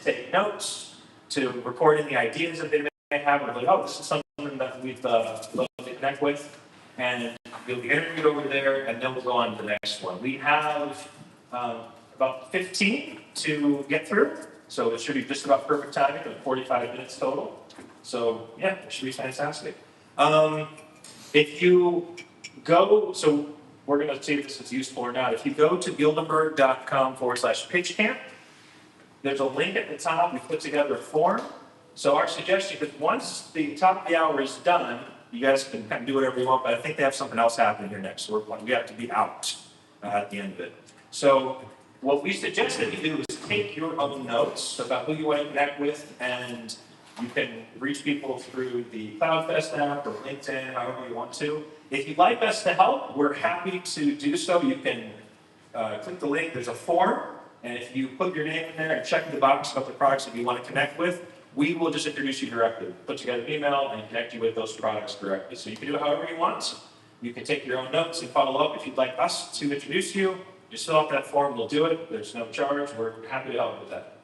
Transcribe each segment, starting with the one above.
take notes, to record any ideas that they may have. We're like, oh, this is something that we'd love to connect with. And you'll be interviewed over there, and then we'll go on to the next one. We have about 15 to get through, so it should be just about perfect timing, like 45 minutes total. So yeah, it should be fantastic. If you go, so we're going to see if this is useful or not. If you go to guildenberg.com/pitchcamp, there's a link at the top. We put together a form. So our suggestion is once the top of the hour is done, you guys can kind of do whatever you want, but I think they have something else happening here next. So we have to be out at the end of it. So what we suggest that you do is take your own notes about who you want to connect with, and you can reach people through the Cloudfest app or LinkedIn, however you want to. If you'd like us to help, we're happy to do so. You can click the link. There's a form, and if you put your name in there and check the box about the products that you want to connect with, we will just introduce you directly. Put together an email and connect you with those products directly. So you can do it however you want. You can take your own notes and follow up. If you'd like us to introduce you, just fill out that form. We'll do it. There's no charge. We're happy to help with that.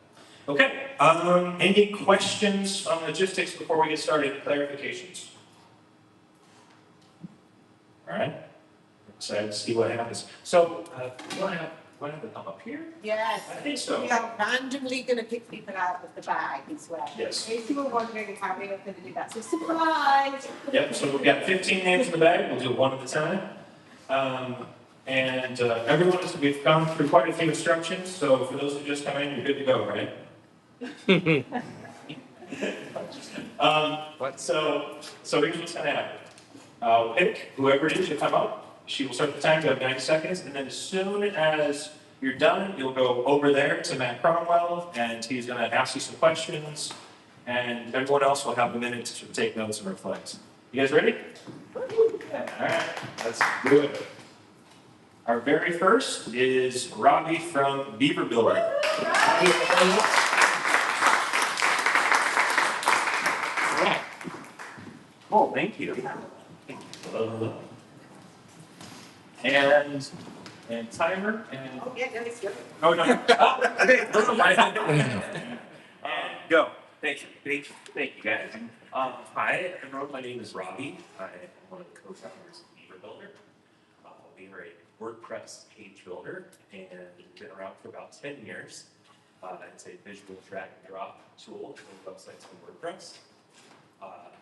Okay. Any questions on logistics before we get started? Clarifications? All right. Excited to see what happens. So, do I have to come up here? Yes. I think so. We are randomly going to pick people out of the bag as well. Yes. If you were wondering how we were going to do that, so surprise. Yep. So we've got 15 names in the bag. We'll do one at a time. Everyone, we've gone through quite a few instructions. So for those who just come in, you're good to go, right? So here's what's going to happen. Pick whoever it is to come up. She will start the time. You have 90 seconds, and then as soon as you're done, you'll go over there to Matt Cromwell, and he's going to ask you some questions, and everyone else will have a minute to take notes and reflect. You guys ready? Yeah. All right, let's do it. Our very first is Robbie from Beaver Builder. Oh, thank you. And timer and it's good. oh no. And go. Thank you guys. Hi everyone, my name is Robbie. I am one of the co-founders of Beaver Builder. We are a WordPress page builder and we've been around for about 10 years. It's a visual drag and drop tool to build websites on WordPress.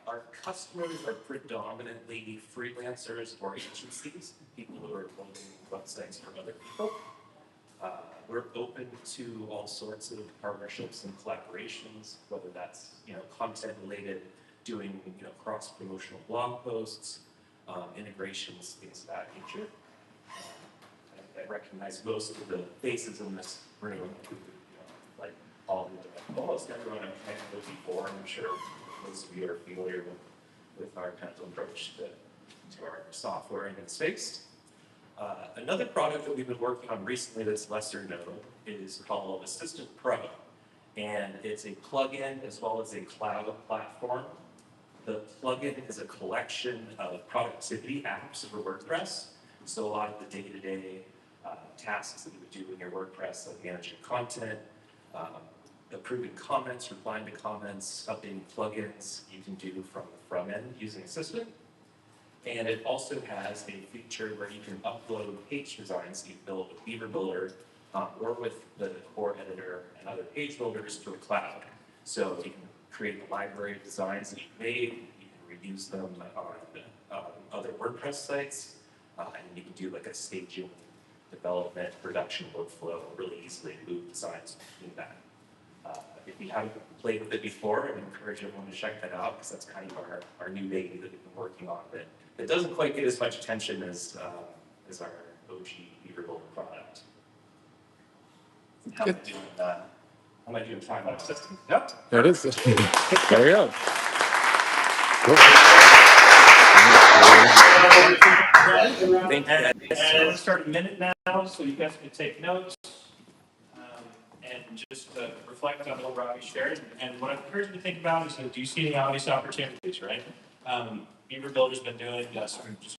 Our customers are predominantly freelancers or agencies, people who are building websites for other people. We're open to all sorts of partnerships and collaborations, whether that's content related, doing cross-promotional blog posts, integrations, things of that nature. I recognize most of the faces in this room, like almost everyone I've met with before. I'm sure most of you are familiar with our kind of approach to our software in this space. Another product that we've been working on recently that's lesser known is called Assistant Pro. And it's a plugin as well as a cloud platform. The plugin is a collection of productivity apps for WordPress. So a lot of the day-to-day tasks that you would do in your WordPress, like managing content, approving comments, replying to comments, updating plugins, you can do from the front end using Assistant. And it also has a feature where you can upload page designs that you built with Beaver Builder or with the core editor and other page builders to a cloud. So you can create a library of designs that you've made, you can reuse them on other WordPress sites, and you can do like a staging, development, production workflow really easily, move designs between that. If you haven't played with it before, I encourage everyone to check that out because that's kind of our new baby that we've been working on. But it doesn't quite get as much attention as our OG Beaver Builder product. How am I doing time on system? Yep. There it is. There we go. Thank you. And we'll start a minute now, so you guys can take notes. And just reflect on what Robbie shared. And what I encourage you to think about is, do you see any obvious opportunities, right? Beaver Builder's been doing sort of just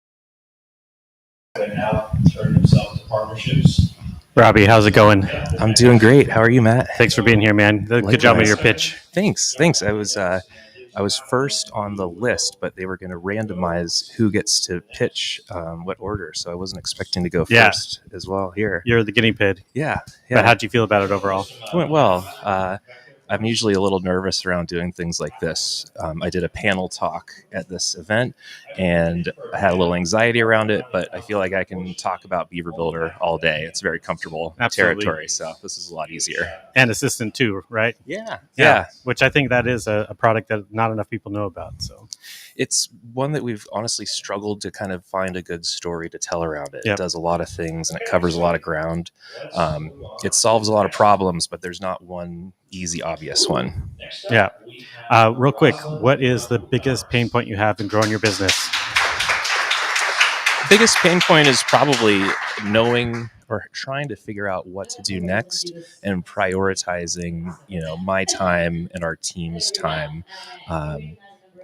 now turning themselves to partnerships. Robbie, how's it going? I'm doing great. How are you, Matt? Thanks for being here, man. Good job on your pitch. Thanks. I was first on the list, but they were going to randomize who gets to pitch what order, so I wasn't expecting to go first as well here. You're the guinea pig. Yeah. But how'd you feel about it overall? It went well. I'm usually a little nervous around doing things like this. I did a panel talk at this event, and I had a little anxiety around it, but I feel like I can talk about Beaver Builder all day. It's very comfortable territory, so this is a lot easier. And Assistant too, right? Yeah. Which I think that is a product that not enough people know about. So it's one that we've honestly struggled to kind of find a good story to tell around it. It does a lot of things, and it covers a lot of ground. It solves a lot of problems, but there's not one easy, obvious one. Yeah. Real quick, what is the biggest pain point you have in growing your business? Biggest pain point is probably knowing or trying to figure out what to do next and prioritizing, my time and our team's time.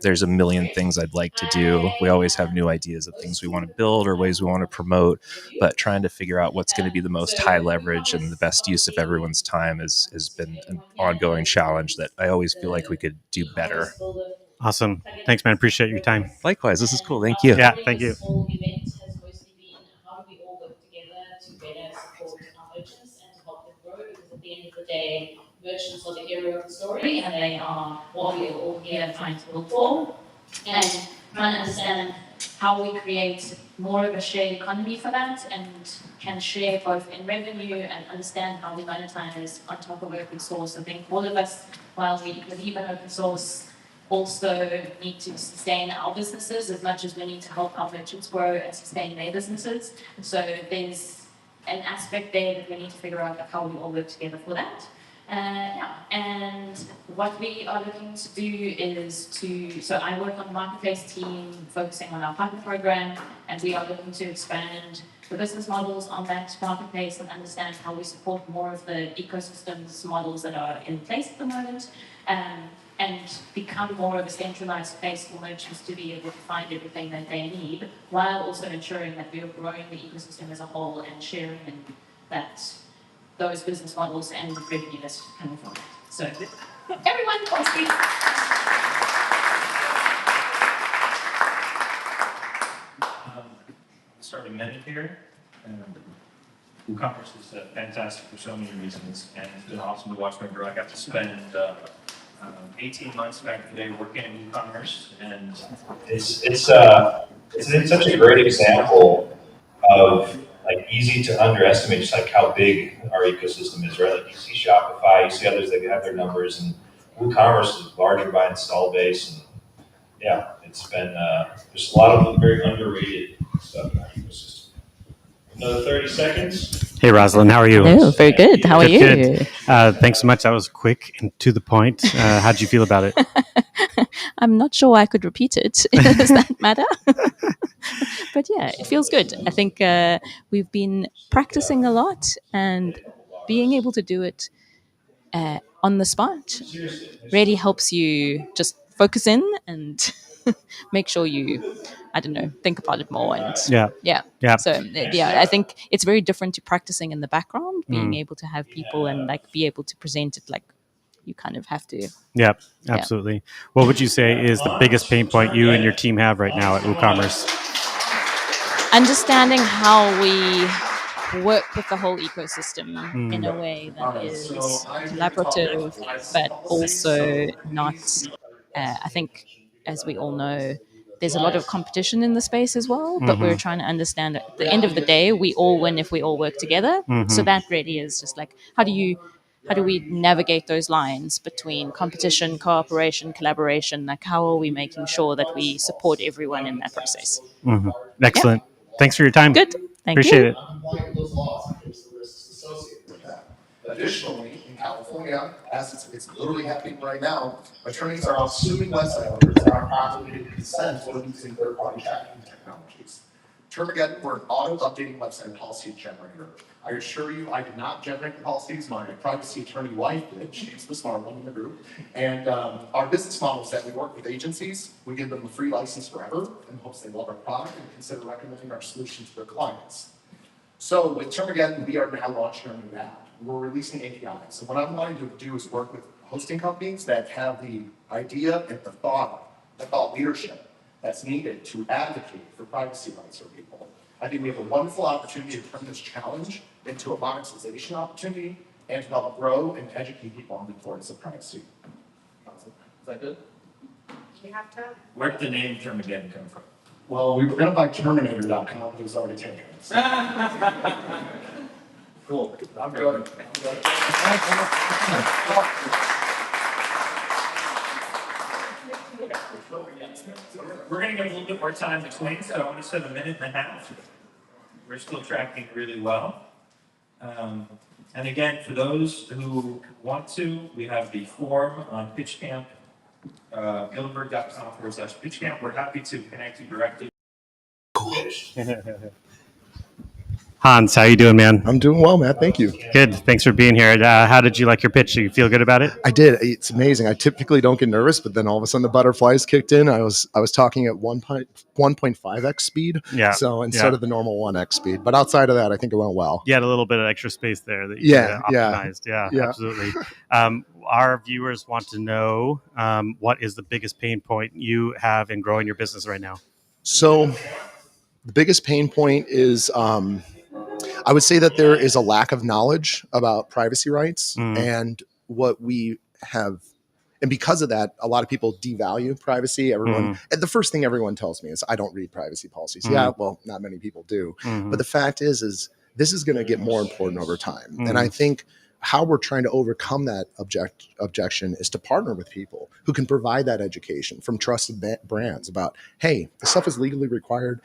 There's a million things I'd like to do. We always have new ideas of things we want to build or ways we want to promote, but trying to figure out what's going to be the most high leverage and the best use of everyone's time has been an ongoing challenge that I always feel like we could do better. Awesome. Thanks, man. Appreciate your time. Likewise. This is cool. Thank you. Yeah, thank you. Day, merchants are the hero of the story, and they are what we're all here trying to look for, and trying to understand how we create more of a shared economy for that, and can share both in revenue and understand how we monetize on top of open source. I think all of us, while we believe in open source, also need to sustain our businesses as much as we need to help our merchants grow and sustain their businesses. So there's an aspect there that we need to figure out how we all work together for that. And what we are looking to do is so I work on the marketplace team focusing on our partner program, and we are looking to expand the business models on that marketplace and understand how we support more of the ecosystems models that are in place at the moment. And become more of a centralized place for merchants to be able to find everything that they need, while also ensuring that we are growing the ecosystem as a whole and sharing in those business models and revenue that's coming from it. So, everyone, please. Start a minute here. WooCommerce is fantastic for so many reasons, and it's been awesome to watch my grow. I got to spend 18 months back in the day working in WooCommerce, and it's such a great example of easy to underestimate just how big our ecosystem is, right? You see Shopify, you see others that have their numbers, and WooCommerce is larger by install base, and it's been there's a lot of very underrated stuff in our ecosystem. Another 30 seconds. Hey, Rosalind, how are you? Hello, very good. How are you? Good. Thanks so much. That was quick and to the point. How'd you feel about it? I'm not sure I could repeat it. Does that matter? But yeah, it feels good. I think we've been practicing a lot, and being able to do it on the spot really helps you just focus in and make sure you, think about it more. And yeah. So I think it's very different to practicing in the background, being able to have people and be able to present it you kind of have to. Yeah, absolutely. Yeah. What would you say is the biggest pain point you and your team have right now at WooCommerce? Understanding how we work with the whole ecosystem in a way that is collaborative, but also not, I think, as we all know, there's a lot of competition in the space as well, but we're trying to understand at the end of the day, we all win if we all work together. So that really is just how do we navigate those lines between competition, cooperation, collaboration? How are we making sure that we support everyone in that process? Excellent. Yeah. Thanks for your time. Good. Appreciate it. Additionally, in California, as it's literally happening right now, attorneys are all suing website owners that aren't obligated to consent when using third-party tracking technologies. Termageddon, we're an auto-updating website policy generator. I assure you, I did not generate the policies. My privacy attorney wife did. She's the smart one in the group. And our business model is that we work with agencies. We give them a free license forever in hopes they love our product and consider recommending our solution to their clients. So with Termageddon, we are now launching our new app. We're releasing APIs. So what I'm wanting to do is work with hosting companies that have the idea and the thought leadership that's needed to advocate for privacy rights for people. I think we have a wonderful opportunity to turn this challenge into a monetization opportunity and to help grow and educate people on the importance of privacy. Is that good? You have to. Where did the name Termageddon come from? Well, we were going to buy Terminator.com, but it was already taken. So. Cool. I'm good. We're going to give a little bit more time between, so I want to set a minute and a half. We're still tracking really well. And again, for those who want to, we have the form on Pitchcamp, Guildenberg.com/Pitchcamp. We're happy to connect you directly. Hans, how you doing, man? I'm doing well, Matt. Thank you. Good. Thanks for being here. How did you like your pitch? Do you feel good about it? I did. It's amazing. I typically don't get nervous, but then all of a sudden the butterflies kicked in. I was talking at 1.5x speed. Yeah. So instead of the normal 1x speed, but outside of that, I think it went well. You had a little bit of extra space there that you optimized. Yeah, absolutely. Our viewers want to know what is the biggest pain point you have in growing your business right now? So the biggest pain point is I would say that there is a lack of knowledge about privacy rights and what we have. And because of that, a lot of people devalue privacy. And the first thing everyone tells me is, I don't read privacy policies. Yeah, well, not many people do. But the fact is this is going to get more important over time. And I think how we're trying to overcome that objection is to partner with people who can provide that education from trusted brands about, hey, this stuff is legally required.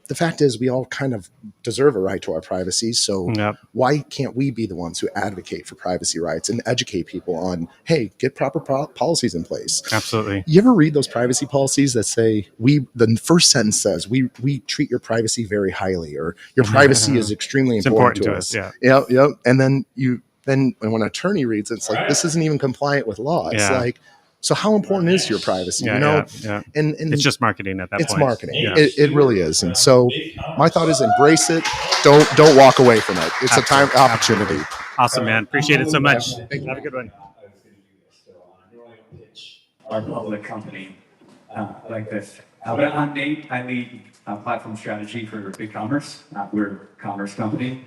The fact is we all kind of deserve a right to our privacy. So why can't we be the ones who advocate for privacy rights and educate people on, hey, get proper policies in place? Absolutely. You ever read those privacy policies that say the first sentence says we treat your privacy very highly, or your privacy is extremely important to us. Yeah. Yep. And then when an attorney reads it, it's like, this isn't even compliant with law. It's like, so how important is your privacy? And it's just marketing at that point. It's marketing. Yeah. It really is. And so my thought is embrace it. Don't walk away from it. It's a time opportunity. Awesome, man. Appreciate it so much. Have a good one. Our public company like this. But I'm Nate. I lead platform strategy for BigCommerce. We're a commerce company.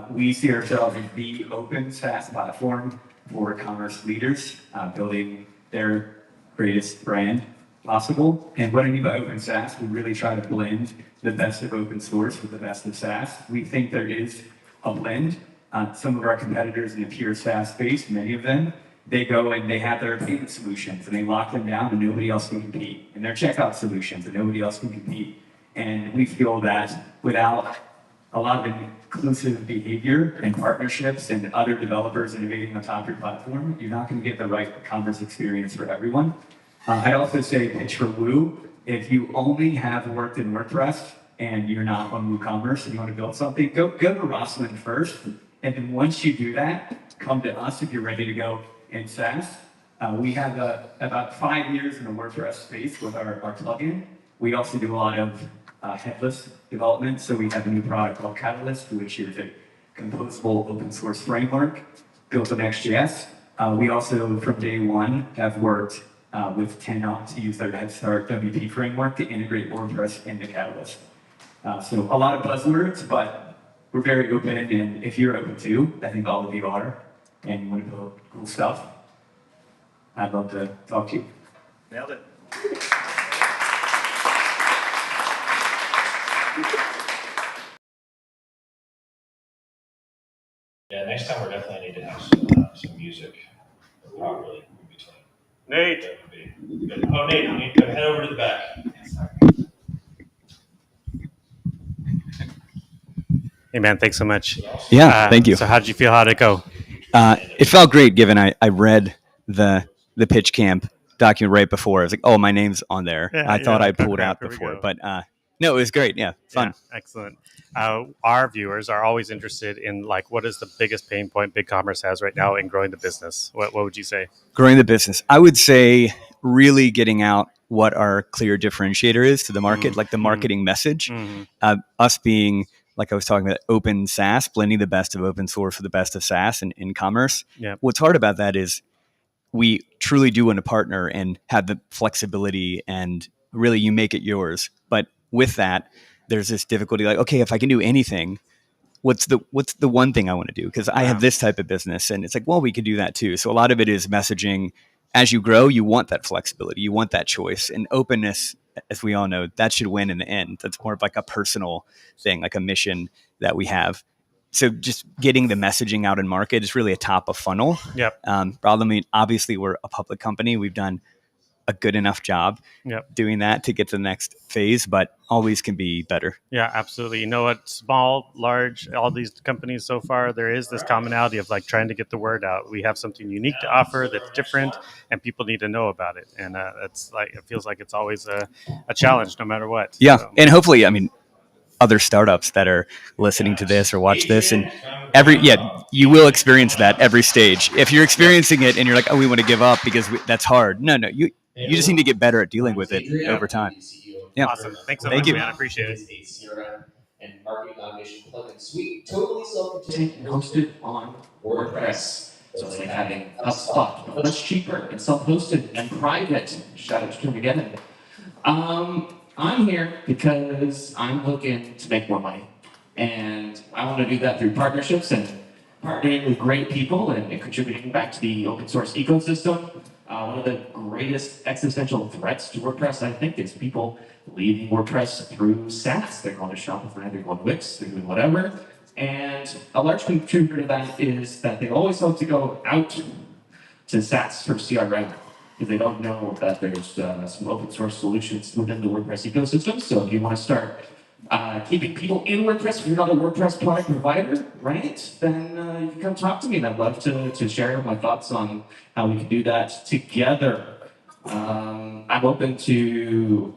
We see ourselves as the open SaaS platform for commerce leaders, building their greatest brand possible. And what I mean by open SaaS, we really try to blend the best of open source with the best of SaaS. We think there is a blend. Some of our competitors in the pure SaaS space, many of them, they go and they have their payment solutions and they lock them down and nobody else can compete. And their checkout solutions and nobody else can compete. And we feel that without a lot of inclusive behavior and partnerships and other developers innovating on top of your platform, you're not going to get the right commerce experience for everyone. I'd also say pitch for Woo. If you only have worked in WordPress and you're not on WooCommerce and you want to build something, go to Rosalind first. And then once you do that, come to us if you're ready to go in SaaS. We have about 5 years in the WordPress space with our plugin. We also do a lot of headless development. So we have a new product called Catalyst, which is a composable open source framework built on Next.js. We also, from day one, have worked with 10up to use their Head Start WP framework to integrate WordPress into Catalyst. So a lot of buzzwords, but we're very open. And if you're open too, I think all of you are, and you want to build cool stuff, I'd love to talk to you. Nailed it. Yeah, next time we're definitely need to have some music properly in between. Nate. That would be good. Oh, Nate, you need to head over to the back. Hey, man, thanks so much. Yeah, thank you. So how did you feel? How did it go? It felt great, given I read the Pitchcamp document right before. I was like, oh, my name's on there. I thought I pulled out before, but no, it was great. Yeah, fun. Yeah, excellent. Our viewers are always interested in, like, what is the biggest pain point BigCommerce has right now in growing the business? What would you say? Growing the business, I would say really getting out what our clear differentiator is to the market, like the marketing message. Us being like I was talking about, open SaaS, blending the best of open source with the best of SaaS in commerce. Yeah. What's hard about that is we truly do want to partner and have the flexibility, and really you make it yours. But with that, there's this difficulty, like, okay, if I can do anything, what's the one thing I want to do? Because I have this type of business, and it's like, well, we could do that too. So a lot of it is messaging. As you grow, you want that flexibility, you want that choice, and openness, as we all know, that should win in the end. That's more of like a personal thing, like a mission that we have. So just getting the messaging out in market is really a top of funnel. Yep. Rather than, obviously, we're a public company. We've done a good enough job doing that to get to the next phase, but always can be better. Yeah, absolutely. You know what? Small, large, all these companies so far, there is this commonality of like trying to get the word out. We have something unique to offer that's different, and people need to know about it. And it's like, it feels like it's always a challenge, no matter what. Yeah, so. And hopefully, I mean, other startups that are listening to this or watch this, and you will experience that every stage. If you're experiencing it and you're like, oh, we want to give up because that's hard. No, you just need to get better at dealing with it over time. Yeah. Awesome. Thanks so much, man. I appreciate it. CRM and marketing automation plugin suite, totally self-contained and hosted on WordPress. So it's like having HubSpot, but it's cheaper and self-hosted and private. Shout out to Tim again. I'm here because I'm looking to make more money, and I want to do that through partnerships and partnering with great people and contributing back to the open source ecosystem. One of the greatest existential threats to WordPress, I think, is people leaving WordPress through SaaS. They're going to Shopify, they're going to Wix, they're doing whatever. And a large contributor to that is that they always hope to go out to SaaS for CRM, because they don't know that there's some open source solutions within the WordPress ecosystem. So if you want to start keeping people in WordPress, if you're not a WordPress product provider, right, then you can come talk to me, and I'd love to share my thoughts on how we can do that together. I'm open to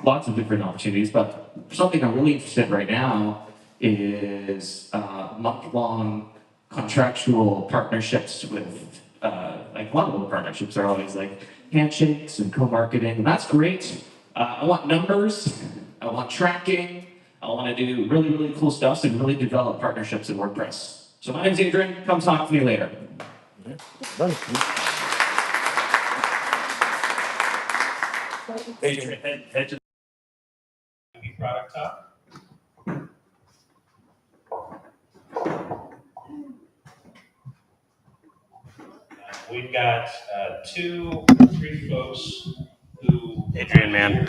lots of different opportunities, but something I'm really interested in right now is month-long contractual partnerships with, like one-on-one partnerships are always like handshakes and co-marketing, and that's great. I want numbers, I want tracking, I want to do really, really cool stuff and really develop partnerships in WordPress. So my name's Adrian, come talk to me later. Adrian, head to the product top. We've got 2-3 folks who. Adrian, man,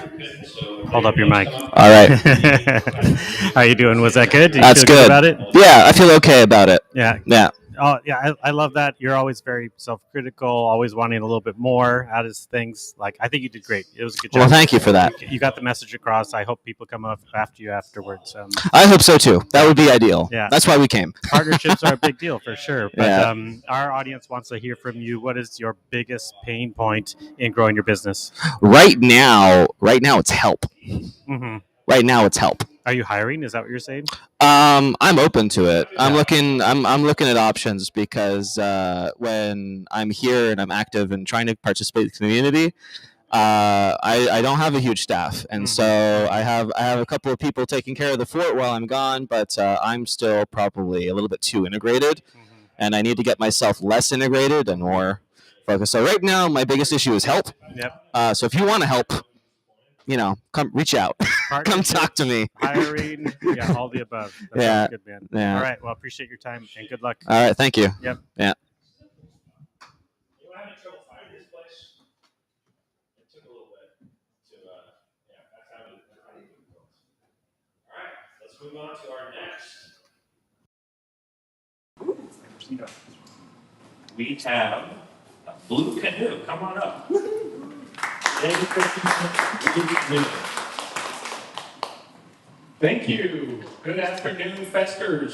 hold up your mic. All right. How you doing? Was that good? Did you That's feel good about it? Yeah, I feel okay about it. Yeah. Yeah. Oh, yeah, I love that. You're always very self-critical, always wanting a little bit more out of things. Like, I think you did great. It was a good job. Well, thank you for that. You got the message across. I hope people come up after you afterwards. I hope so, too. That would be ideal. Yeah. That's why we came. Partnerships are a big deal, for sure. But Yeah. Our audience wants to hear from you. What is your biggest pain point in growing your business? Right now, it's help. Mm-hmm. Right now, it's help. Are you hiring? Is that what you're saying? I'm open to it. I'm looking at options because when I'm here and I'm active and trying to participate in the community, I don't have a huge staff, and so I have a couple of people taking care of the fort while I'm gone, but I'm still probably a little bit too integrated, and I need to get myself less integrated and more focused. So right now, my biggest issue is help. Yep. So if you want to help, come reach out. Come talk to me. Hiring, all the above. That's good, man. Yeah. All right. Well, appreciate your time and good luck. All right. Thank you. Yep. Yeah. You were having trouble finding this place? It took a little bit to, that's how it goes. All right, let's move on to our next. We have Blue Canoe. Come on up. Thank you. Good afternoon, festering,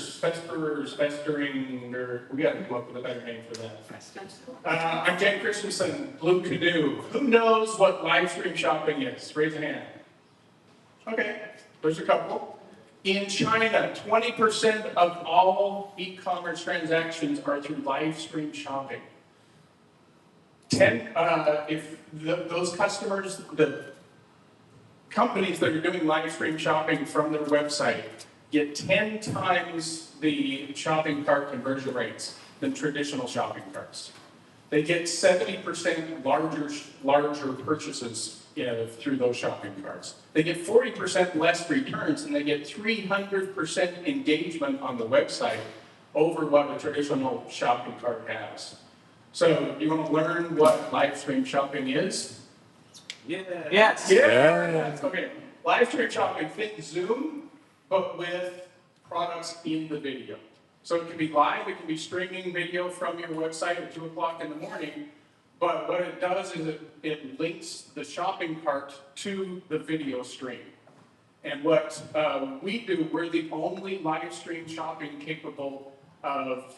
or we got to come up with a better name for that. I'm Jen Christensen, Blue Canoe. Who knows what live stream shopping is? Raise a hand. Okay, there's a couple. In China, 20% of all e-commerce transactions are through live stream shopping. If those customers, the companies that are doing live stream shopping from their website get 10 times the shopping cart conversion rates than traditional shopping carts. They get 70% larger purchases through those shopping carts. They get 40% less returns, and they get 300% engagement on the website over what a traditional shopping cart has. So you want to learn what live stream shopping is? Yeah. Yes. Yeah. Okay. Live stream shopping, think Zoom, but with products in the video. So it can be live, it can be streaming video from your website at 2 o'clock in the morning, but what it does is it links the shopping cart to the video stream. And what we do, we're the only live stream shopping capable of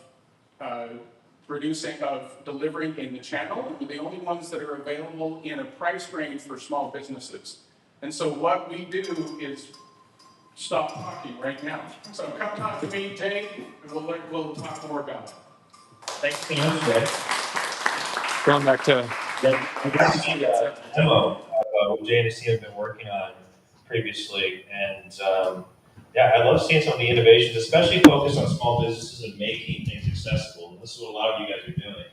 delivering in the channel. We're the only ones that are available in a price range for small businesses. And so what we do is stop talking right now. So come talk to me, Jay, and we'll talk more about it. Thanks for being on today. Going back to I got to see a demo of what Jay and his team have been working on previously, and yeah, I love seeing some of the innovations, especially focused on small businesses and making things accessible. And this is what a lot of you guys are doing.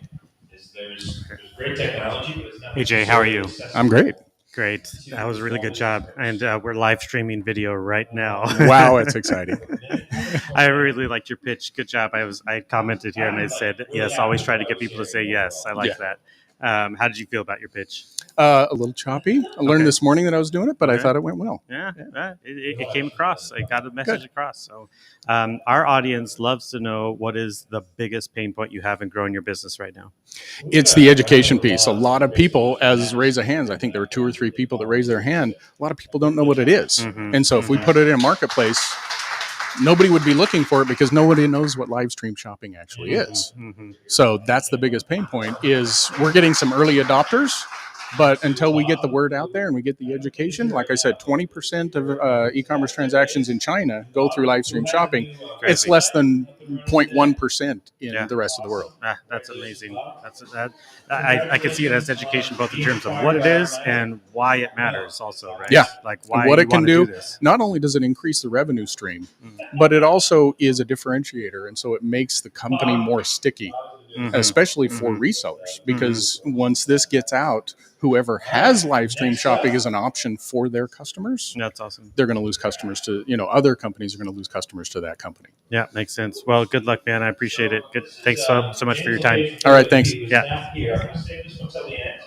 Is there's great technology, but it's not. Hey Jay, how are you? I'm great. Great. That was a really good job. And we're live streaming video right now. Wow, it's exciting. I really liked your pitch. Good job. I commented here and I said, yes, always try to get people to say yes. I like that. How did you feel about your pitch? A little choppy. I learned this morning that I was doing it, but I thought it went well. Yeah. It came across. I got the message across. So our audience loves to know what is the biggest pain point you have in growing your business right now. It's the education piece. A lot of people, as raise of hands, I think there were 2 or 3 people that raised their hand. A lot of people don't know what it is. Mm-hmm. And so if we put it in a marketplace, nobody would be looking for it because nobody knows what live stream shopping actually is. Mm-hmm. So that's the biggest pain point is we're getting some early adopters, but until we get the word out there and we get the education, like I said, 20% of e-commerce transactions in China go through live stream shopping. Crazy. It's less than 0.1% in the rest of the world. That's amazing. I can see it as education both in terms of what it is and why it matters also, right? Yeah. Like why what you it can want do, to this. not only does it increase the revenue stream, but it also is a differentiator. And so it makes the company more sticky, especially for resellers, because once this gets out, whoever has live stream shopping as an option for their customers, that's awesome. They're going to lose customers to, other companies are going to lose customers to that company. Yeah, makes sense. Well, good luck, man. I appreciate it. Good. Thanks so much for your time. All right, thanks. Yeah. Here, I'm going to save this one till the end,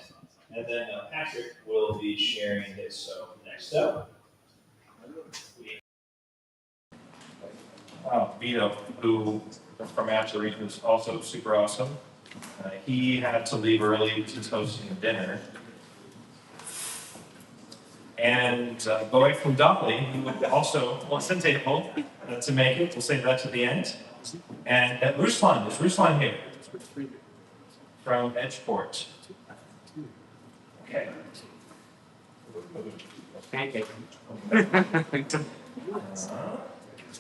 and then Patrick will be sharing his. So next up. Vito, who from Apps Region is also super awesome. He had to leave early because he's hosting dinner. And going from Dolly, he would also wants a table to make it. We'll save that to the end. And Ruslan, is Ruslan here? From Edgeport. Okay.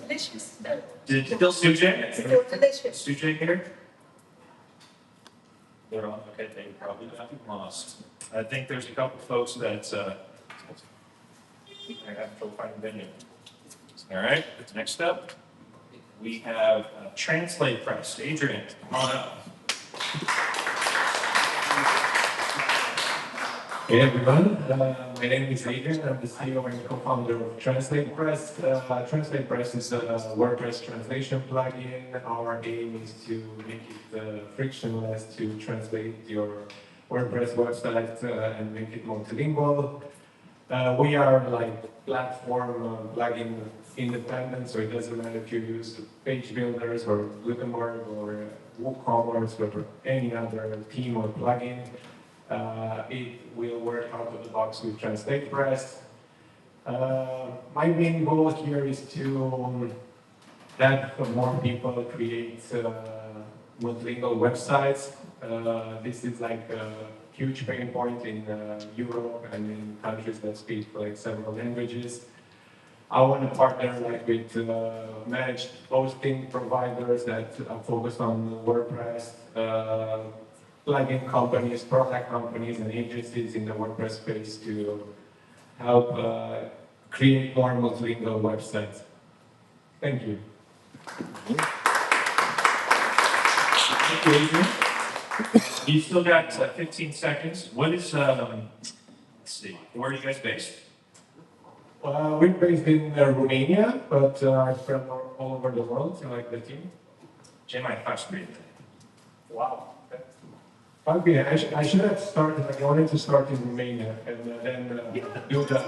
Delicious. Did still Sujay? Still delicious. Sujay here? They're on. Okay, they probably got lost. I think there's a couple folks that I have trouble finding venue. All right, next up, we have Translate Press. Adrian, come on up. Hey everyone, my name is Adrian. I'm the CEO and co-founder of Translate Press. Translate Press is a WordPress translation plugin. Our aim is to make it frictionless to translate your WordPress website and make it multilingual. We are like platform plugin independent, so it doesn't matter if you use page builders or Guildenberg or WooCommerce or any other theme or plugin. It will work out of the box with Translate Press. My main goal here is to have more people create multilingual websites. This is like a huge pain point in Europe and in countries that speak like several languages. I want to partner with managed hosting providers that are focused on WordPress, plugin companies, product companies, and agencies in the WordPress space to help create more multilingual websites. Thank you. Thank you, Adrian. You've still got 15 seconds. What is, let's see, where are you guys based? We're based in Romania, but I'm from all over the world, like the team. Jim, I passed me. Wow. Okay, I should have started, like, I wanted to start in Romania and then do the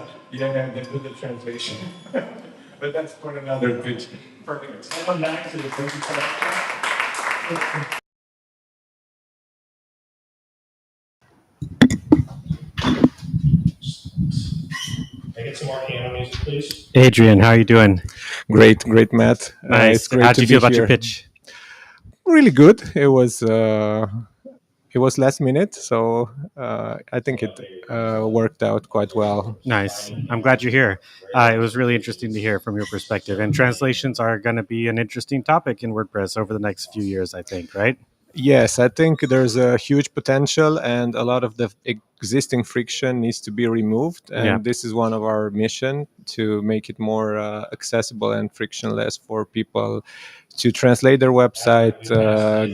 translation. But that's for another pitch. Perfect. Come back to the Can I get some more piano music, please? Adrian, how are you doing? Great, Matt. Nice. It's great How'd to you be feel about here. your pitch? Really good. It was last minute, so I think it worked out quite well. Nice. I'm glad you're here. It was really interesting to hear from your perspective. And translations are going to be an interesting topic in WordPress over the next few years, I think, right? Yes, I think there's a huge potential, and a lot of the existing friction needs to be removed. And this is one of our mission, to make it more accessible and frictionless for people to translate their website,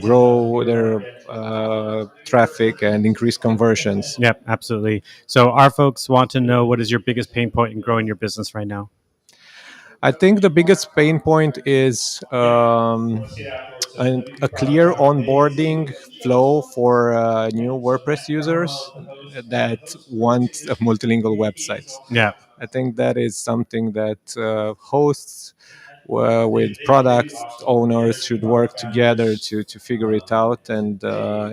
grow their traffic, and increase conversions. Yep, absolutely. So our folks want to know, what is your biggest pain point in growing your business right now? I think the biggest pain point is a clear onboarding flow for new WordPress users that want a multilingual website. Yeah. I think that is something that hosts with product owners should work together to figure it out, and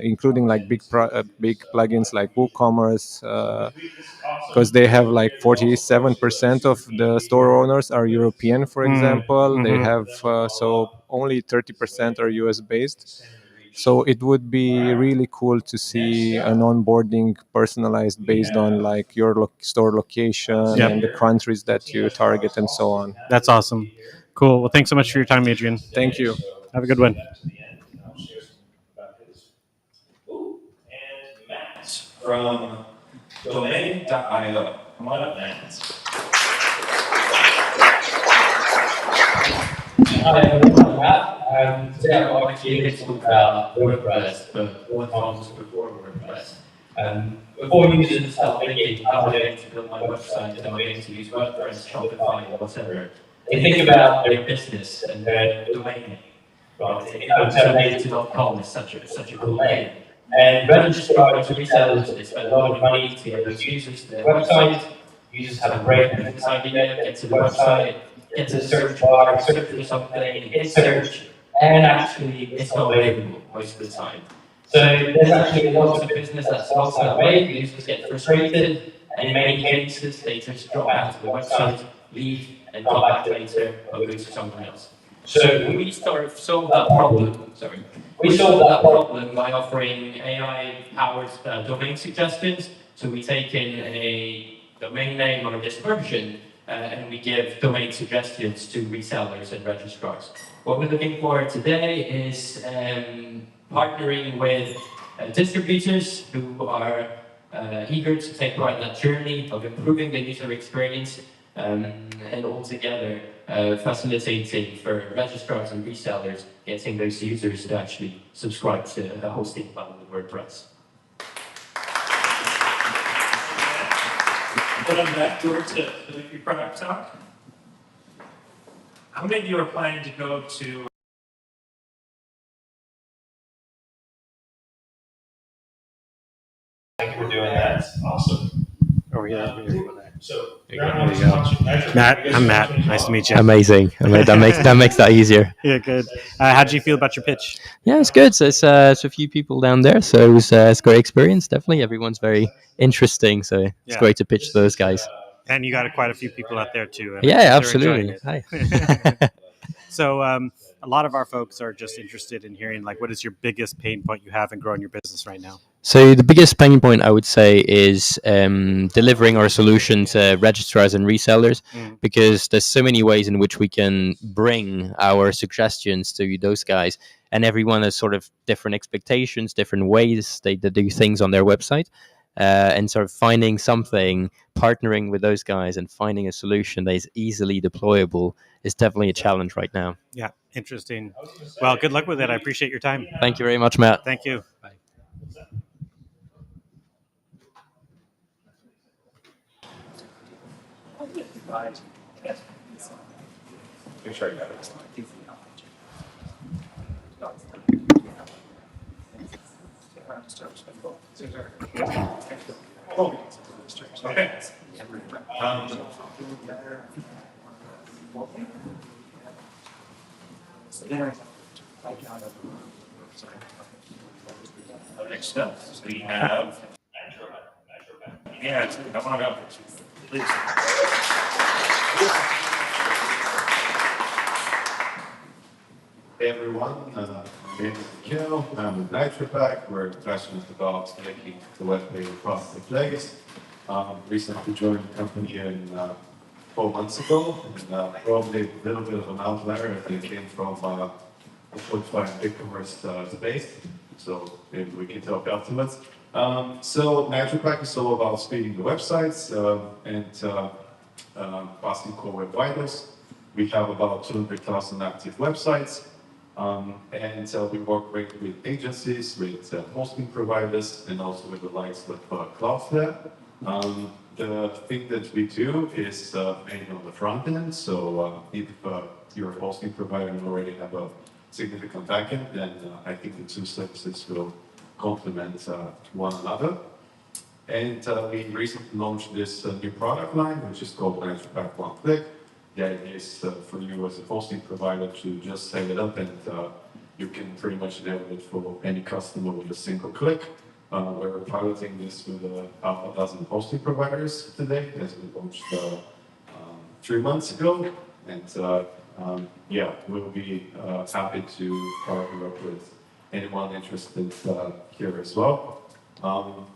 including like big plugins like WooCommerce, because they have like 47% of the store owners are European, for example. They have so only 30% are US based. So it would be really cool to see an onboarding personalized based on like your store location and the countries that you target and so on. That's awesome. Cool. Well, thanks so much for your time, Adrian. Thank you. Have a good one. And Matt from domain.io. Come on up, Matt. Hi everyone, Matt. Today I'm actually here to talk about WordPress, but what comes before WordPress. Before users start thinking, how am I going to build my website, and am I going to use WordPress, Shopify, or whatever, they think about their business and their domain name. Right? Terminator.com is such a cool name. And registrars and resellers, they spend a lot of money to get those users to their website. Users have a great business idea, get to the website, get to the search bar, search for something, hit search, and actually it's not available most of the time. So there's actually a lot of business that's lost that way. The users get frustrated, and in many cases they just drop out of the website, leave, and come back later or go to someone else. So we sort of solved that problem. We solved that problem by offering AI-powered domain suggestions. So we take in a domain name or a description, and we give domain suggestions to resellers and registrars. What we're looking for today is partnering with distributors who are eager to take part in that journey of improving the user experience, and altogether facilitating for registrars and resellers getting those users to actually subscribe to a hosting plan with WordPress. But I'm back to the product talk. How many of you are planning to go to Thank you for doing that. Awesome. Over here. So, Matt, I'm Matt. Nice to meet you. Amazing. That makes that easier. Yeah, good. How did you feel about your pitch? Yeah, it's good. So it's a few people down there, so it's a great experience. Definitely, everyone's very interesting. So it's great to pitch to those guys. And you got quite a few people out there too. Yeah, absolutely. Hi. So a lot of our folks are just interested in hearing, like, what is your biggest pain point you have in growing your business right now? So the biggest pain point, I would say, is delivering our solution to registrars and resellers, because there's so many ways in which we can bring our suggestions to those guys, and everyone has sort of different expectations, different ways they do things on their website. And sort of finding something, partnering with those guys and finding a solution that is easily deployable is definitely a challenge right now. Yeah, interesting. Well, good luck with it. I appreciate your time. Thank you very much, Matt. Thank you. Bye. Make sure I got it. Okay. Next up, we have. Yeah, come on up, please. Hey everyone, my name is Mikhail. I'm with NitroPack. We're passionate about making the web page across the place. Recently joined the company in 4 months ago, and probably a little bit of an outlier as they came from the Volkswagen BigCommerce space. So maybe we can talk afterwards. So NitroPack is all about speeding the websites and passing core web vitals. We have about 200,000 active websites. And we work with agencies, with hosting providers, and also with the likes of Cloudflare. The thing that we do is mainly on the front end. So if your hosting provider already have a significant backend, then I think the two services will complement one another. And we recently launched this new product line, which is called NitroPack One Click. The idea is for you as a hosting provider to just set it up, and you can pretty much enable it for any customer with a single click. We're piloting this with half a dozen hosting providers today, as we launched 3 months ago. And yeah, we'll be happy to partner up with anyone interested here as well. Got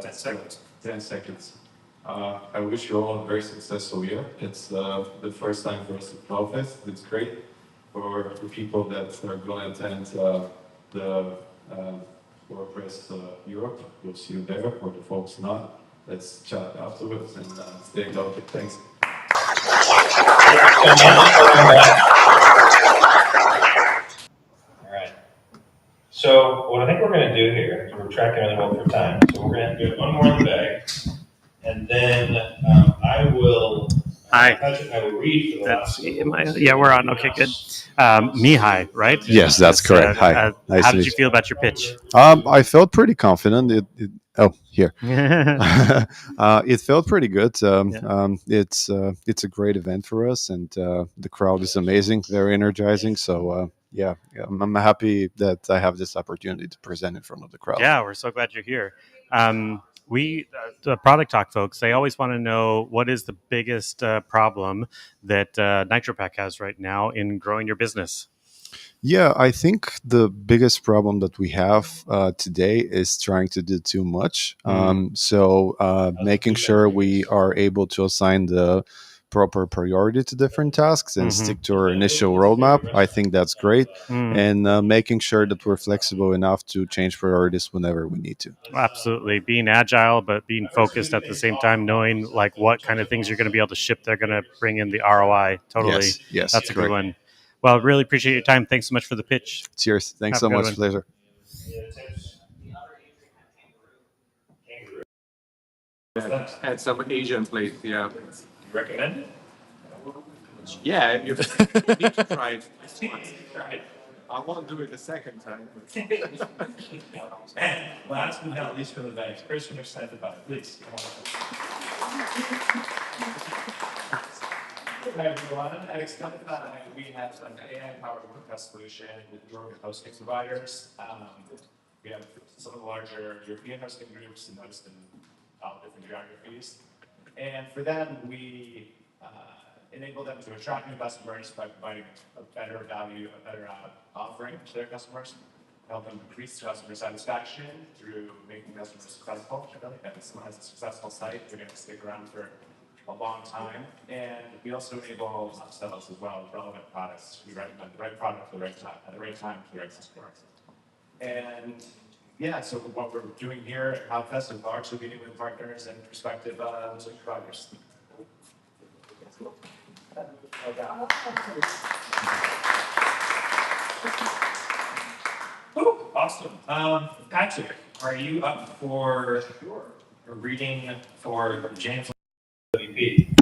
10 seconds. 10 seconds. I wish you all a very successful year. It's the first time for us at Cloudfest. It's great for the people that are going to attend the WordPress Europe. We'll see you there. For the folks not, let's chat afterwards and stay healthy. Thanks. All right. So what I think we're going to do here is we're tracking really well for time. So we're going to do one more in the bag, and then I will. Patrick, I will read for the last. Yeah, we're on. Okay, good. Mihai, right? Yes, that's correct. Hi. Nice How to did meet you feel about your pitch? I felt pretty confident. Here. It felt pretty good. It's a great event for us, and the crowd is amazing, very energizing. So yeah, I'm happy that I have this opportunity to present in front of the crowd. Yeah, we're so glad you're here. The Product Talk folks, they always want to know what is the biggest problem that NitroPack has right now in growing your business. Yeah, I think the biggest problem that we have today is trying to do too much. So making sure we are able to assign the proper priority to different tasks and stick to our initial roadmap. I think that's great. And making sure that we're flexible enough to change priorities whenever we need to. Absolutely. Being agile, but being focused at the same time, knowing like what kind of things you're going to be able to ship, they're going to bring in the ROI. Totally. Yes, that's a correct. good one. Well, really appreciate your time. Thanks so much for the pitch. Cheers. Thanks Have so a good much. Pleasure. Add some Asian place, yeah. You recommend it? Yeah, you need to try it. I won't do it the second time. And last but not least for the event, Chris, you're excited about it. Please. Hi everyone, at Expensify, we have an AI-powered WordPress solution with European hosting providers. We have some of the larger European hosting groups and host in different geographies. And for them, we enable them to attract new customers by providing a better value, a better offering to their customers, help them increase customer satisfaction through making customers successful. If someone has a successful site, they're going to stick around for a long time. And we also enable upsells as well, relevant products. We recommend the right product at the right time, to the right customer. And yeah, so what we're doing here at Cloudfest is largely meeting with partners and prospective providers. Woo, awesome. Patrick, are you up for a reading for James WP?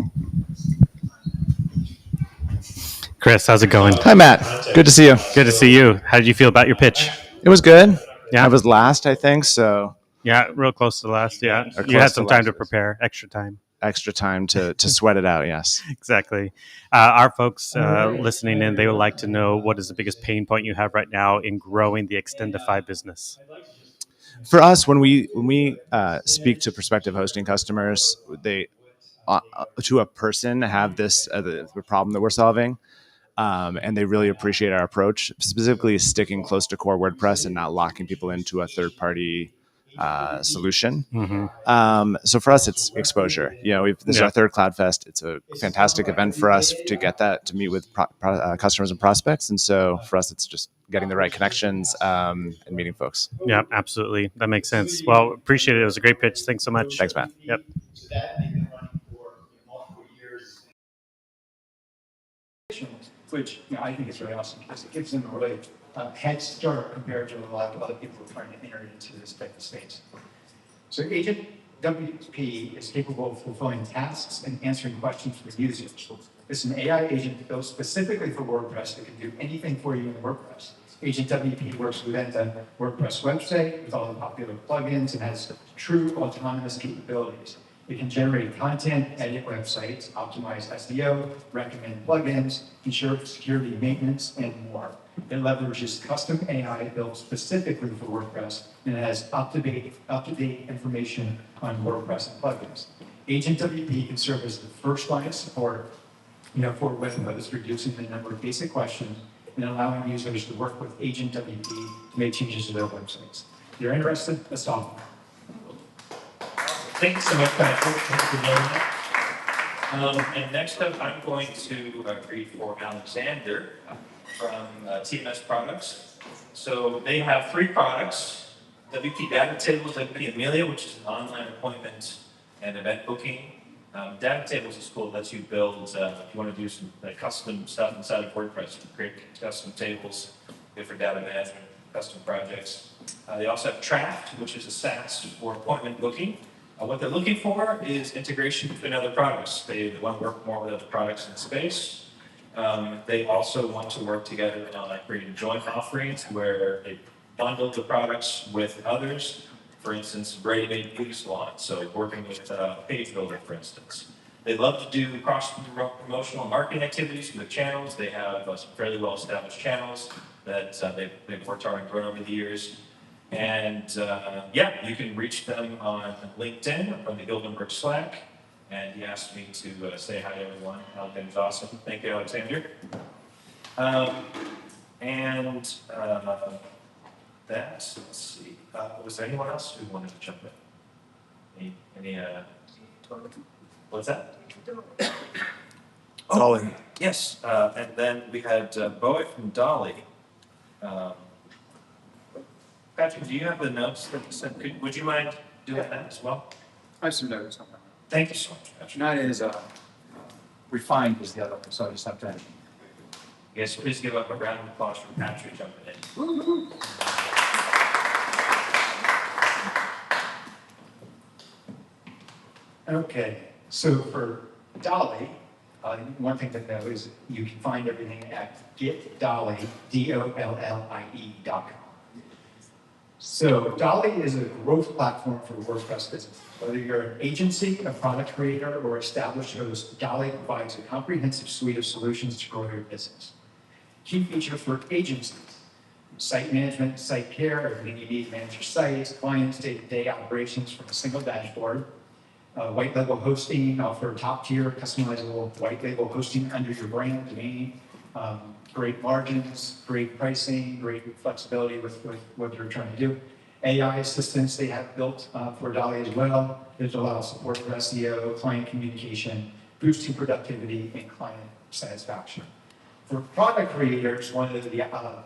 Chris, how's it going? Hi, Matt. Good to see you. Good to see you. How did you feel about your pitch? It was good. Yeah. I was last, I think, so. Yeah, real close to the last, yeah. Or You had close some to time last. to prepare, extra time. Extra time to sweat it out, yes. Exactly. Our folks listening in, they would like to know what is the biggest pain point you have right now in growing the Extendify business? For us, when we speak to prospective hosting customers, they to a person have this the problem that we're solving, and they really appreciate our approach, specifically sticking close to core WordPress and not locking people into a third-party solution. Mm-hmm. So for us, it's exposure. This is our third Cloudfest. It's a fantastic event for us to get that, to meet with customers and prospects. And so for us, it's just getting the right connections and meeting folks. Yeah, absolutely. That makes sense. Well, appreciate it. It was a great pitch. Thanks so much. Thanks, Matt. Yep. Which I think is really awesome because it gives them a really head start compared to a lot of other people who are trying to enter into this type of space. So Agent WP is capable of fulfilling tasks and answering questions for users. It's an AI agent built specifically for WordPress that can do anything for you in WordPress. Agent WP works within the WordPress website with all the popular plugins and has true autonomous capabilities. It can generate content, edit websites, optimize SEO, recommend plugins, ensure security maintenance, and more. It leverages custom AI built specifically for WordPress, and it has up-to-date information on WordPress and plugins. Agent WP can serve as the first line of support for web hosts, reducing the number of basic questions and allowing users to work with Agent WP to make changes to their websites. If you're interested, let's talk. Thanks so much, Patrick. Thank you very much. And next up, I'm going to read for Alexander from TMS Products. So they have 3 products: WP Data Tables, WP Amelia, which is an online appointment and event booking. Data Tables is cool. It lets you build, if you want to do some custom stuff inside of WordPress, you can create custom tables, good for data management, custom projects. They also have Traft, which is a SaaS for appointment booking. What they're looking for is integration between other products. They want to work more with other products in the space. They also want to work together on creating joint offerings where they bundle the products with others. For instance, ready-made beauty salon, so working with Page Builder, for instance. They love to do cross-promotional marketing activities with channels. They have some fairly well-established channels that they've worked hard and grown over the years. And you can reach them on LinkedIn or the Guildenberg Slack. And he asked me to say hi to everyone. Alexander's awesome. Thank you, Alexander. Let's see. Was there anyone else who wanted to jump in? What's that? Dolly. Yes. And then we had Bowie from Dolly. Patrick, do you have the notes that you sent? Would you mind doing that as well? I have some notes on that. Thank you so much, Patrick. Not as refined as the other one, so I just have to. Yes, please give up a round of applause for Patrick jumping in. Okay, so for Dolly, one thing to know is you can find everything at getdolly, DOLLIE.com. So Dolly is a growth platform for WordPress business. Whether you're an agency, a product creator, or established host, Dolly provides a comprehensive suite of solutions to grow your business. Key features for agencies: site management, site care, everything you need to manage your sites, clients, day-to-day operations from a single dashboard. White label hosting, offer top-tier customizable white label hosting under your brand domain. Great margins, great pricing, great flexibility with what you're trying to do. AI assistants they have built for Dolly as well. It allows support for SEO, client communication, boosting productivity, and client satisfaction. For product creators, one of the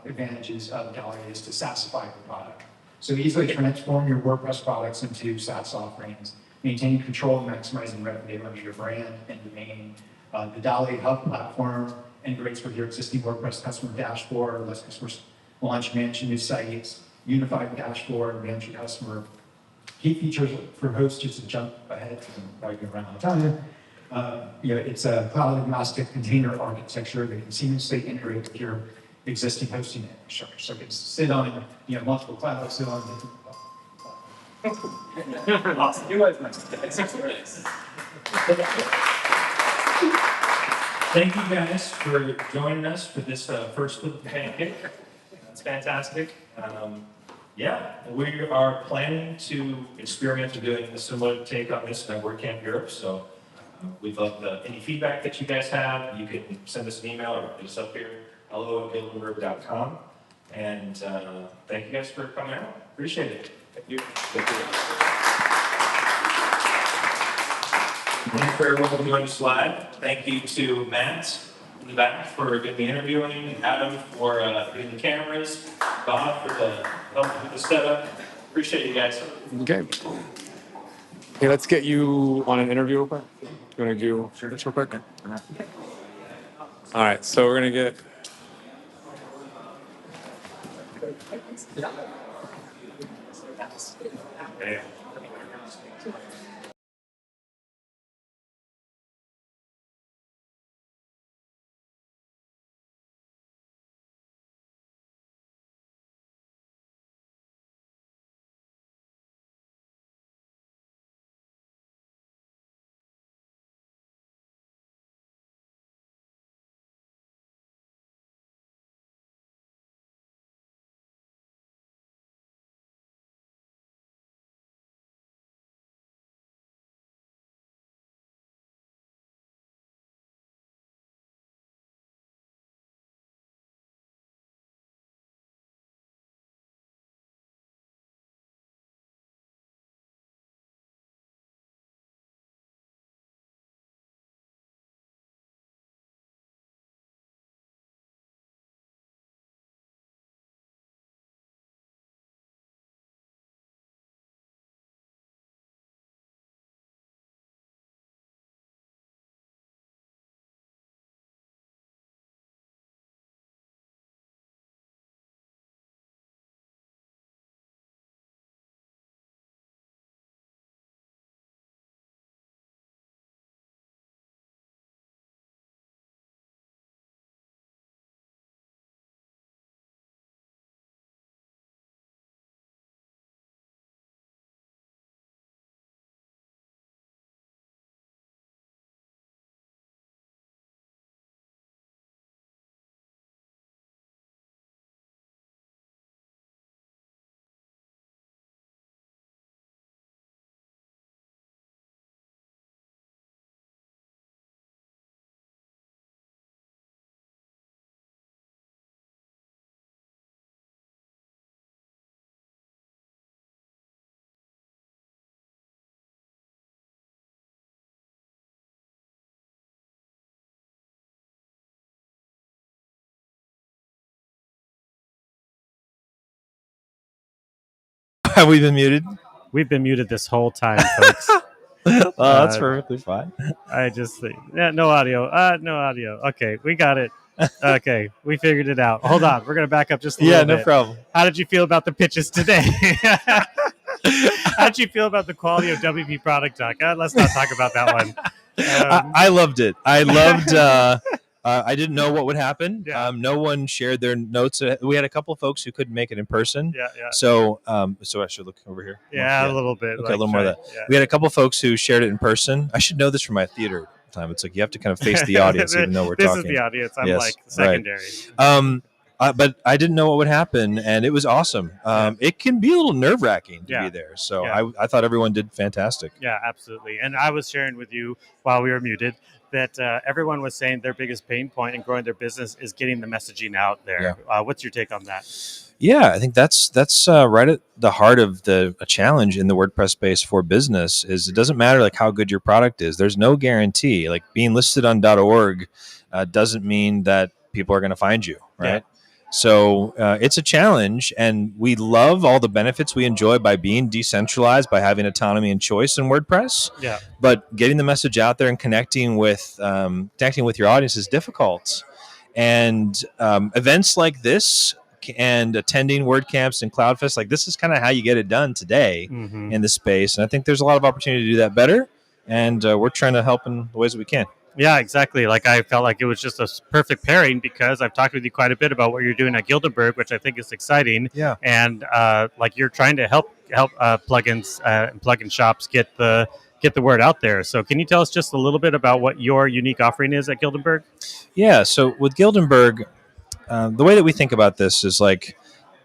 advantages of Dolly is to SaaSify the product. So easily transform your WordPress products into SaaS offerings, maintaining control and maximizing revenue under your brand and domain. The DALI Hub platform integrates with your existing WordPress customer dashboard, lets customers launch, manage new sites, unified dashboard, manage your customer. Key features for hosts, just to jump ahead, because I'm probably going to run out of time. It's a cloud agnostic container architecture that can seamlessly integrate with your existing hosting infrastructure. So it can sit on multiple clouds, sit on different awesome. You guys Thank you guys for joining us for this first Flip the Pancake. That's fantastic. Yeah, we are planning to experiment with doing a similar take on this in WordCamp Europe. So we'd love any feedback that you guys have. You can send us an email or hit us up here, hello@guildenberg.com. And thank you guys for coming out. Appreciate it. Thank you. And for everyone who joined us live, thank you to Matt in the back for doing the interviewing, Adam for doing the cameras, Bob for the help with the setup. Appreciate you guys. Okay. Hey, let's get you on an interview real quick. You want to do this real quick? All right, so we're going to get... Yeah. Have we been muted? We've been muted this whole time, folks. That's perfectly fine. I just think, no audio. No audio. Okay, we got it. Okay, we figured it out. Hold on, we're gonna back up just a little bit. Yeah, no problem. How did you feel about the pitches today? How did you feel about the quality of WP product talk? Let's not talk about that one. I loved it. I loved. I didn't know what would happen. Yeah. No one shared their notes. We had a couple of folks who couldn't make it in person. Yeah. So I should look over here. Yeah, a little bit. Okay, a little more of that. Yeah. We had a couple of folks who shared it in person. I should know this from my theater time. It's like you have to kind of face the audience even though we're talking. This is the audience. I'm yes, like secondary. Right. But I didn't know what would happen, and it was awesome. It can be a little nerve-wracking to be there. So I thought everyone did fantastic. Yeah, absolutely. And I was sharing with you while we were muted that everyone was saying their biggest pain point in growing their business is getting the messaging out there. Yeah. What's your take on that? Yeah, I think that's right at the heart of a challenge in the WordPress space for business. Is it doesn't matter like how good your product is. There's no guarantee. Like being listed on .org doesn't mean that people are going to find you, right? Yeah. So it's a challenge, and we love all the benefits we enjoy by being decentralized, by having autonomy and choice in WordPress. Yeah. But getting the message out there and connecting with your audience is difficult. And events like this and attending WordCamps and Cloudfest, like this is kind of how you get it done today in the space. And I think there's a lot of opportunity to do that better. And we're trying to help in the ways that we can. Yeah, exactly. Like I felt like it was just a perfect pairing because I've talked with you quite a bit about what you're doing at Guildenberg, which I think is exciting. Yeah. And like you're trying to help plugins and plugin shops get the word out there. So can you tell us just a little bit about what your unique offering is at Guildenberg? Yeah. So with Guildenberg, the way that we think about this is like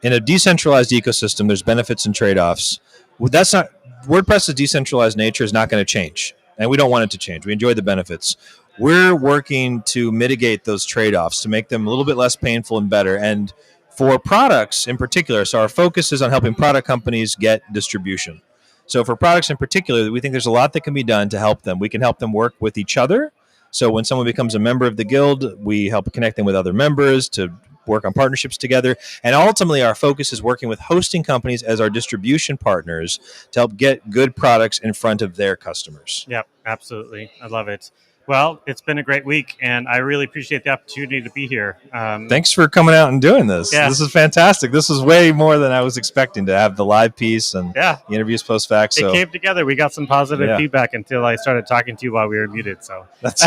in a decentralized ecosystem, there's benefits and trade-offs. That's not WordPress's decentralized nature is not going to change, and we don't want it to change. We enjoy the benefits. We're working to mitigate those trade-offs to make them a little bit less painful and better. And for products in particular, so our focus is on helping product companies get distribution. So for products in particular, we think there's a lot that can be done to help them. We can help them work with each other. So when someone becomes a member of the guild, we help connect them with other members to work on partnerships together. And ultimately, our focus is working with hosting companies as our distribution partners to help get good products in front of their customers. Yep, absolutely. I love it. Well, it's been a great week, and I really appreciate the opportunity to be here. Thanks for coming out and doing this. Yeah. This is fantastic. This is way more than I was expecting to have the live piece and the interviews post-fact. So It came together. We got some positive feedback until I started talking to you while we were muted. So that's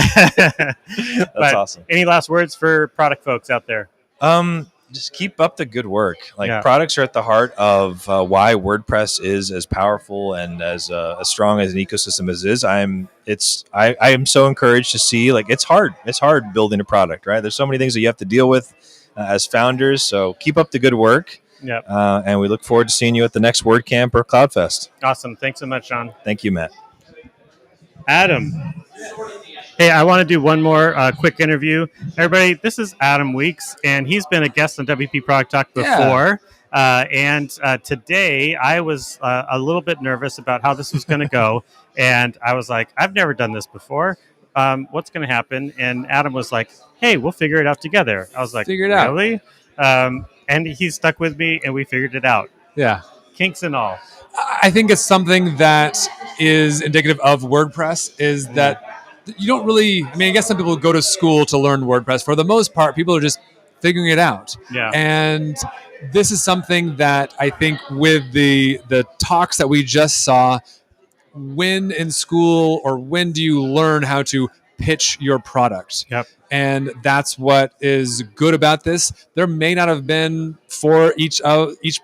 But awesome. Any last words for product folks out there? Just keep up the good work. Products are at the heart of why WordPress is as powerful and as strong as an ecosystem as it is. I am so encouraged to see it's hard. It's hard building a product, right? There's so many things that you have to deal with as founders. So keep up the good work. Yep. And we look forward to seeing you at the next WordCamp or Cloudfest. Awesome. Thanks so much, Sean. Thank you, Matt. Adam. Hey, I want to do one more quick interview. Everybody, this is Adam Weeks, and he's been a guest on WP Product Talk before. And today I was a little bit nervous about how this was going to go. And I was like, I've never done this before. What's going to happen? And Adam was like, hey, we'll figure it out together. I was like, Figure it out. Really? And he stuck with me, and we figured it out. Yeah. Kinks and all. I think it's something that is indicative of WordPress is that you don't really, I guess some people go to school to learn WordPress. For the most part, people are just figuring it out. Yeah. And this is something that I think with the talks that we just saw, when in school or when do you learn how to pitch your product? Yep. And that's what is good about this. There may not have been for each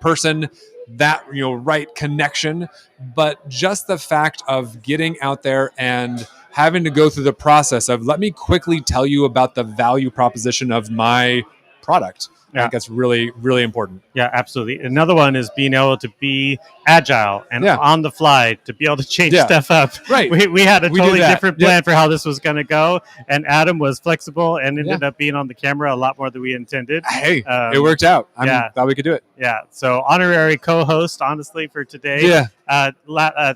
person that right connection, but just the fact of getting out there and having to go through the process of let me quickly tell you about the value proposition of my product. I think that's really, really important. Yeah, absolutely. Another one is being able to be agile and on the fly to be able to change stuff up. Right. We had a totally did that. different plan for how this was going to go, and Adam was flexible and ended up being on the camera a lot more than we intended. Hey, it worked out. I'm glad we could do it. Yeah. So honorary co-host, honestly, for today. Yeah.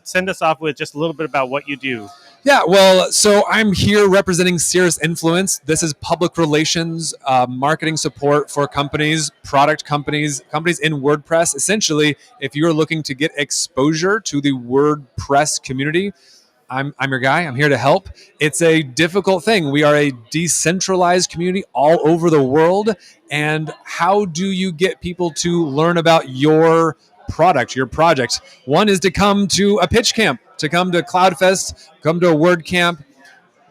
Send us off with just a little bit about what you do. Yeah, well, so I'm here representing Cirrus Influence. This is public relations, marketing support for companies, product companies in WordPress. Essentially, if you're looking to get exposure to the WordPress community, I'm your guy. I'm here to help. It's a difficult thing. We are a decentralized community all over the world. And how do you get people to learn about your product, your project? One is to come to a Pitchcamp, to come to Cloudfest, come to a WordCamp.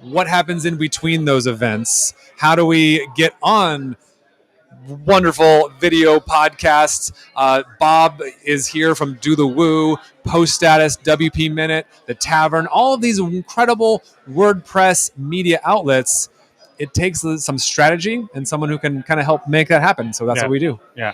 What happens in between those events? How do we get on wonderful video podcasts? Bob is here from Do the Woo, Post Status, WP Minute, The Tavern, all of these incredible WordPress media outlets. It takes some strategy and someone who can kind of help make that happen. So that's what we do. Yeah.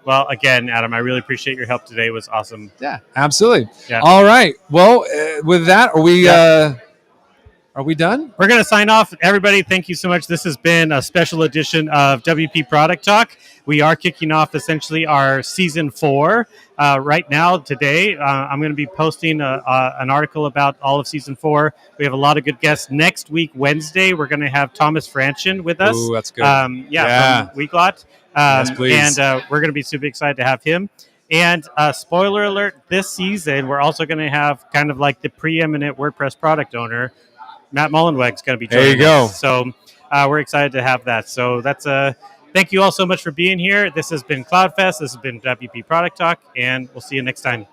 Well, again, Adam, I really appreciate your help today. It was awesome. Yeah, absolutely. Yeah. All right. Well, with that, are Are we done? We're going to sign off. Everybody, thank you so much. This has been a special edition of WP Product Talk. We are kicking off essentially our season 4 right now today. I'm going to be posting an article about all of season 4. We have a lot of good guests. Next week, Wednesday, we're going to have Thomas Franchen with us. Ooh, that's good. From Weeklot. Yes, please. And we're going to be super excited to have him. And spoiler alert, this season, we're also going to have kind of like the preeminent WordPress product owner, Matt Mullenweg's going to be joining us. So we're excited to have that. So that's thank you all so much for being here. This has been Cloudfest. This has been WP Product Talk, and we'll see you next time.